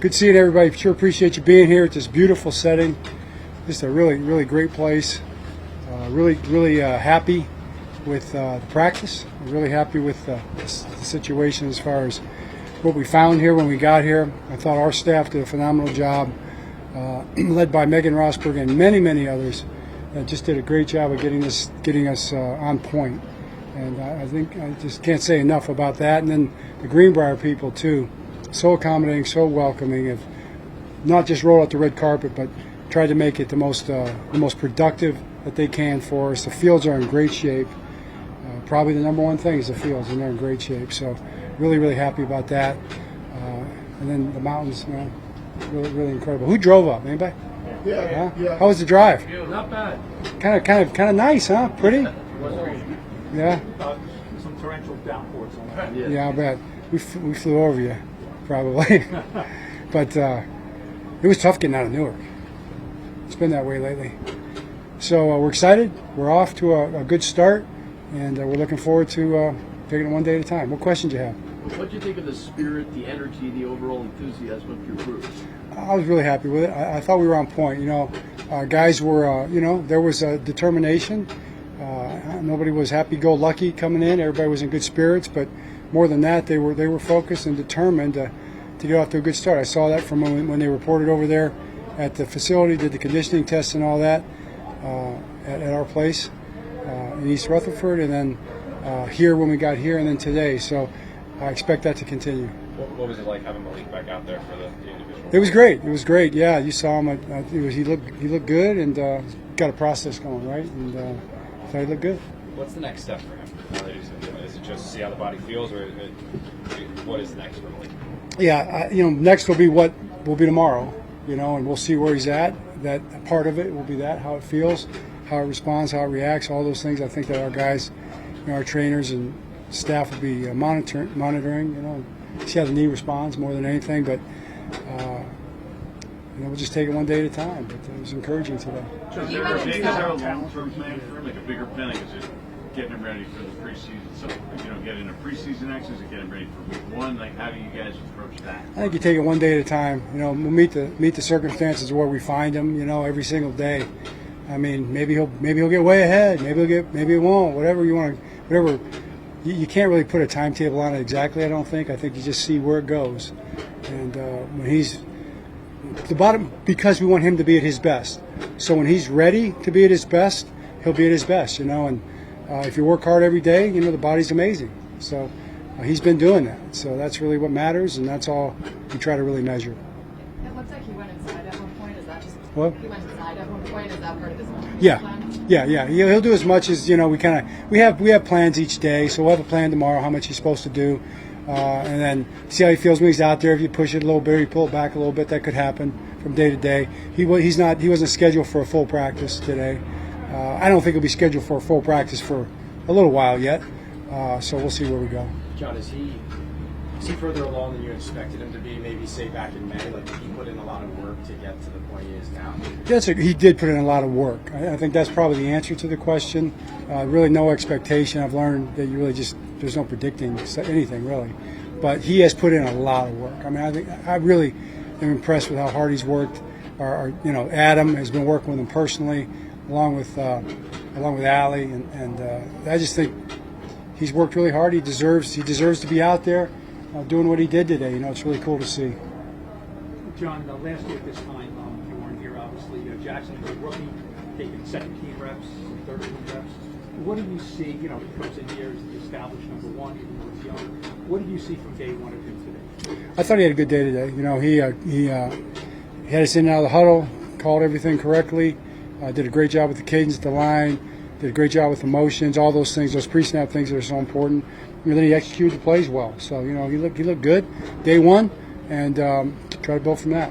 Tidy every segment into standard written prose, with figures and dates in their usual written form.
Good seeing everybody. Sure appreciate you being here at this beautiful setting. Just a really great place. Really happy with the practice. Really happy with the situation as far as what we found here when we got here. I thought our staff did a phenomenal job, led by Megan Rosberg and many others. Just did a great job of getting us on point. And I think I just can't say enough about that. And then the Greenbrier people too. So accommodating, so welcoming. Have not just rolled out the red carpet, but tried to make it the most productive that they can for us. The fields are in great shape. Probably the number one thing is the fields, and they're in great shape. So really happy about that. And then the mountains, man, really incredible. Who drove up? Anybody? Yeah. How was the drive? Not bad. Kind of nice, huh? Pretty. Yeah. Some torrential downpours on that. Yeah, I bet. We flew over you, probably. But it was tough getting out of Newark. It's been that way lately. So we're excited. We're off to a good start, and we're looking forward to taking it one day at a time. What questions you have? What do you think of the spirit, the energy, the overall enthusiasm of your group? I was really happy with it. I thought we were on point. Guys were, there was a determination. Nobody was happy-go-lucky coming in. Everybody was in good spirits, but more than that, they were focused and determined to get off to a good start. I saw that from when they reported over there at the facility, did the conditioning tests and all that at our place in East Rutherford, and then here when we got here, and then today. So I expect that to continue. What was it like having Malik back out there for the individual? It was great. It was great. Yeah, you saw him. He looked good, and got a process going right, and so he looked good. What's the next step for him? Is it just see how the body feels, or what is next for Malik? Yeah, next will be what will be tomorrow. And we'll see where he's at. That part of it will be how it feels, how it responds, how it reacts, all those things. I think that our guys, our trainers and staff will be monitoring. See how the knee responds more than anything. But we'll just take it one day at a time. But it was encouraging today. So is there a long-term plan for him, like a bigger plan? Like, is it getting him ready for the preseason? So, getting a preseason access and getting him ready for week one? Like, how do you guys approach that? I think you take it one day at a time. We'll meet the circumstances where we find him. Every single day. I mean, maybe he'll get way ahead. Maybe he won't. Whatever you want. Whatever. You can't really put a timetable on it exactly. I don't think. I think you just see where it goes. And when he's the bottom, because we want him to be at his best. So when he's ready to be at his best, he'll be at his best. And if you work hard every day, the body's amazing. So he's been doing that. So that's really what matters, and that's all we try to really measure. It looks like he went inside at one point. Is that just what? He went inside at one point? Is that part of his plan? Yeah. He'll do as much as we have plans each day. So we'll have a plan tomorrow how much he's supposed to do, and then see how he feels when he's out there. If you push it a little bit, or you pull it back a little bit, that could happen from day to day. He wasn't scheduled for a full practice today. I don't think he'll be scheduled for a full practice for a little while yet. So we'll see where we go. John, is he further along than you expected him to be? Maybe say back in May, like he put in a lot of work to get to the point he is now. He did put in a lot of work. I think that's probably the answer to the question. Really, no expectation. I've learned that you really there's no predicting anything really, but he has put in a lot of work. I mean, I really am impressed with how hard he's worked. Adam has been working with him personally, along with Allie, and I just think he's worked really hard. He deserves to be out there doing what he did today. It's really cool to see. John, last year at this time, you weren't here, obviously. Jaxson was a rookie, taking 17 reps, 13 reps. What do you see? He comes in here as the established number one, even though he's young. What did you see from day one of him today? I thought he had a good day today. He had us in and out of the huddle, called everything correctly, did a great job with the cadence at the line, did a great job with emotions, all those things, those pre-snap things that are so important. And then he executed the plays well. So, he looked good day one, and try to build from that.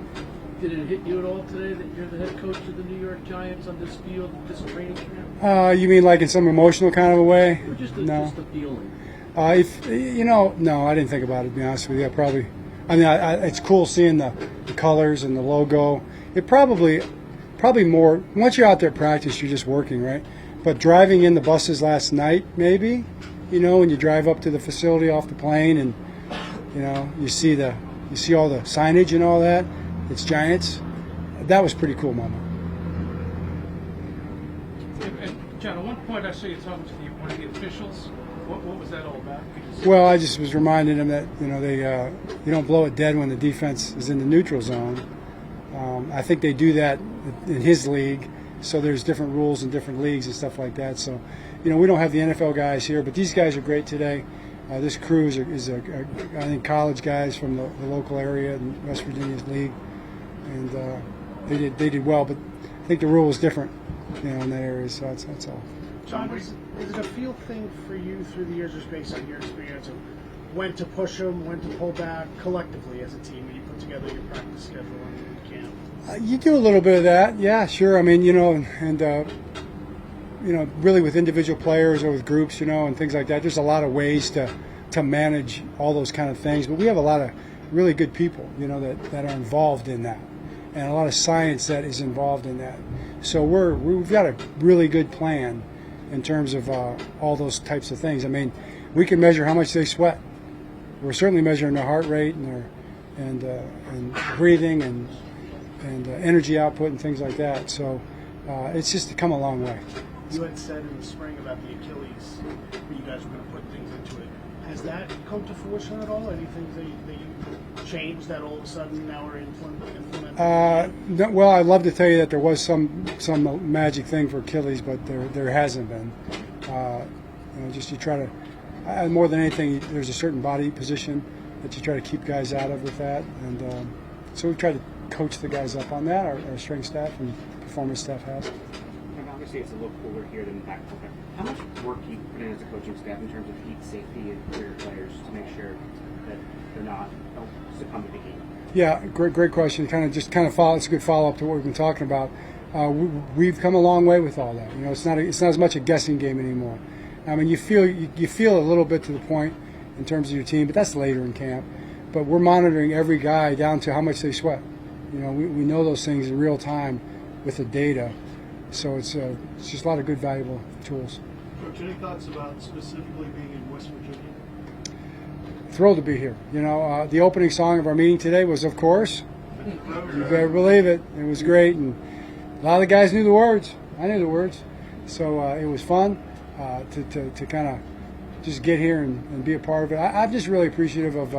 Did it hit you at all today that you're the head coach of the New York Giants on this field, this training camp? You mean like in some emotional kind of a way? Or just No. just a feeling? No, I didn't think about it, to be honest with you. It's cool seeing the colors and the logo. It probably more, once you're out there at practice, you're just working, right? But driving in the buses last night, maybe, when you drive up to the facility off the plane and, you see the you see all the signage and all that. It's Giants. That was a pretty cool moment. And John, at one point I saw you talking to one of the officials. What was that all about? Because Well, I just was reminding him that they you don't blow it dead when the defense is in the neutral zone. I think they do that in his league, so there's different rules in different leagues and stuff like that. So, we don't have the NFL guys here, but these guys are great today. This crew is I think college guys from the local area in West Virginia's league, and they did well. But I think the rule is different, in that area. So that's all. John, is it a feel thing for you through the years, just based on your experience of when to push them, when to pull back collectively as a team when you put together your practice schedule and camp? You do a little bit of that, yeah, sure. I mean, really with individual players or with groups, and things like that. There's a lot of ways to manage all those kind of things, but we have a lot of really good people, that are involved in that, and a lot of science that is involved in that. So we've got a really good plan in terms of all those types of things. I mean, we can measure how much they sweat. We're certainly measuring their heart rate and breathing and energy output and things like that. So it's just come a long way. You had said in the spring about the Achilles, you guys were going to put things into it. Has that come to fruition at all? Any things that you changed that all of a sudden now are implemented? Well, I'd love to tell you that there was some magic thing for Achilles, but there hasn't been. Just you try to, more than anything, there's a certain body position that you try to keep guys out of with that, and so we try to coach the guys up on that. Our strength staff and performance staff has. And obviously, it's a little cooler here than back. How much work do you put in as a coaching staff in terms of heat safety and for your players to make sure that they're not succumbing to heat? Yeah, great question. It's a good follow up to what we've been talking about. We've come a long way with all that. It's not as much a guessing game anymore. I mean, you feel a little bit to the point in terms of your team, but that's later in camp. But we're monitoring every guy down to how much they sweat. We know those things in real time with the data. So it's just a lot of good, valuable tools. Coach, any thoughts about specifically being in West Virginia? Thrilled to be here. The opening song of our meeting today was, of course, you better believe it. It was great, and a lot of the guys knew the words. I knew the words, so it was fun to kind of just get here and be a part of it. I'm just really appreciative of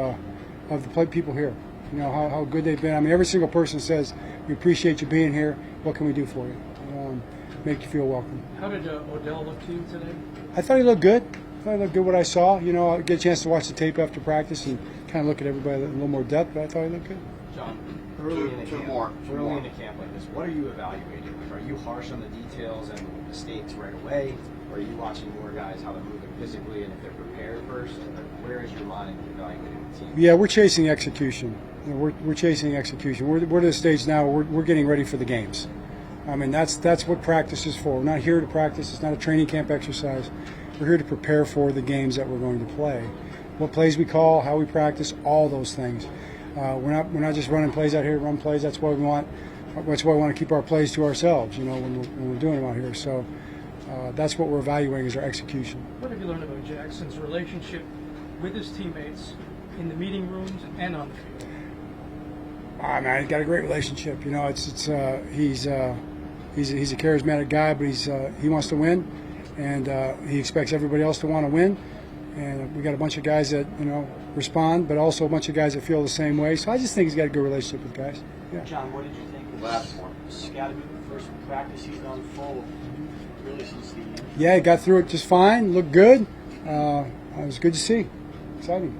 the people here. How good they've been. I mean, every single person says, "We appreciate you being here. What can we do for you?" Make you feel welcome. how did Odell look to you today? I thought he looked good. What I saw. I get a chance to watch the tape after practice and kind of look at everybody in a little more depth, but I thought he looked good. Early in the camp like this, what are you evaluating? Are you harsh on the details and mistakes right away? Or are you watching more guys, how they're moving physically and if they're prepared first? Where is your mind evaluating the team? Yeah, we're chasing execution. We're chasing execution. We're to the stage now where we're getting ready for the games. I mean, that's what practice is for. We're not here to practice. It's not a training camp exercise. We're here to prepare for the games that we're going to play. What plays we call, how we practice, all those things. We're not just running plays out here to run plays. That's why we want. That's why we want to keep our plays to ourselves. When we're doing them out here. So that's what we're evaluating is our execution. What have you learned about Jackson's relationship with his teammates in the meeting rooms and on the field? Man, he's got a great relationship. He's a charismatic guy, but he wants to win, and he expects everybody else to want to win. And we got a bunch of guys that respond, but also a bunch of guys that feel the same way. So I just think he's got a good relationship with guys. Yeah. John, what did you think of last one? Scouted the first practice he's done full, really since the Yeah, he got through it just fine. Looked good. It was good to see. Exciting.